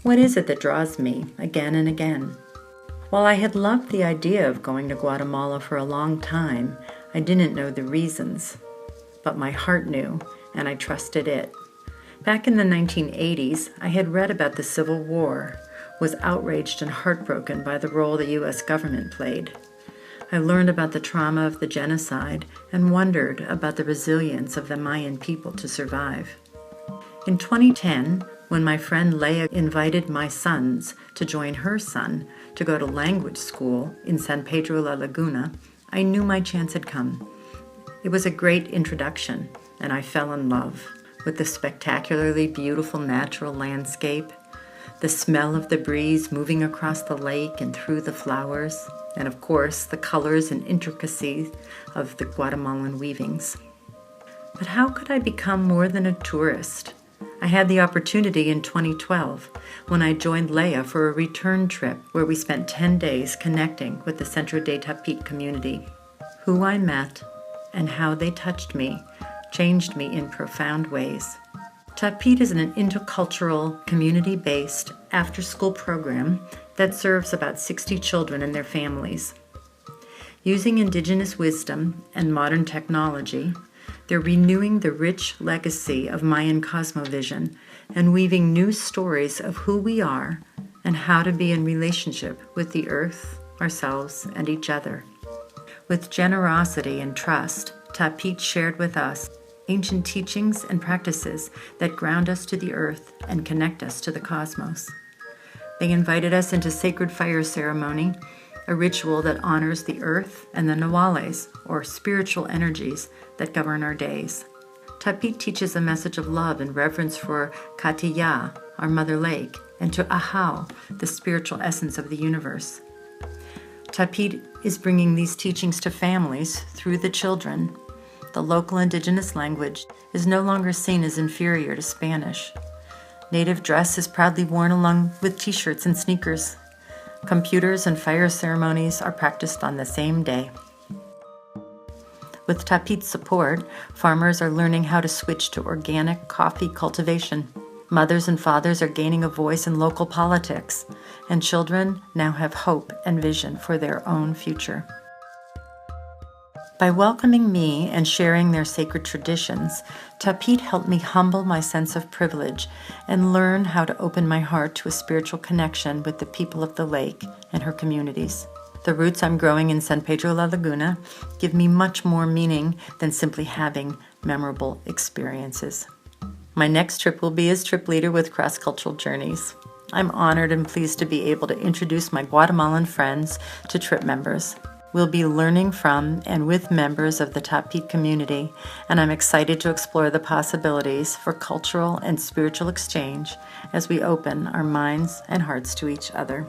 What is it that draws me again and again? While I had loved the idea of going to Guatemala for a long time, I didn't know the reasons. But my heart knew, and I trusted it. Back in the 1980s, I had read about the Civil War, was outraged and heartbroken by the role the U.S. government played. I learned about the trauma of the genocide and wondered about the resilience of the Mayan people to survive. In 2010, when my friend Leah invited my sons to join her son to go to language school in San Pedro La Laguna, I knew my chance had come. It was a great introduction, and I fell in love with the spectacularly beautiful natural landscape, the smell of the breeze moving across the lake and through the flowers, and of course the colors and intricacies of the Guatemalan weavings. But how could I become more than a tourist? I had the opportunity in 2012 when I joined Leah for a return trip where we spent 10 days connecting with the Centro de Tapit community. Who I met and how they touched me changed me in profound ways. Tapit is an intercultural, community-based after-school program that serves about 60 children and their families. Using indigenous wisdom and modern technology, they're renewing the rich legacy of Mayan cosmovision and weaving new stories of who we are and how to be in relationship with the earth, ourselves, and each other. With generosity and trust, Tapit shared with us ancient teachings and practices that ground us to the earth and connect us to the cosmos. They invited us into sacred fire ceremony, a ritual that honors the earth and the Nawales, or spiritual energies that govern our days. Tapit teaches a message of love and reverence for Katiya, our mother lake, and to Ahau, the spiritual essence of the universe. Tapit is bringing these teachings to families through the children. The local indigenous language is no longer seen as inferior to Spanish. Native dress is proudly worn along with t-shirts and sneakers. Computers and fire ceremonies are practiced on the same day. With Tapit's support, farmers are learning how to switch to organic coffee cultivation. Mothers and fathers are gaining a voice in local politics, and children now have hope and vision for their own future. By welcoming me and sharing their sacred traditions, Tapit helped me humble my sense of privilege and learn how to open my heart to a spiritual connection with the people of the lake and her communities. The roots I'm growing in San Pedro La Laguna give me much more meaning than simply having memorable experiences. My next trip will be as trip leader with Cross Cultural Journeys. I'm honored and pleased to be able to introduce my Guatemalan friends to trip members. We'll be learning from and with members of the Tapit community, and I'm excited to explore the possibilities for cultural and spiritual exchange as we open our minds and hearts to each other.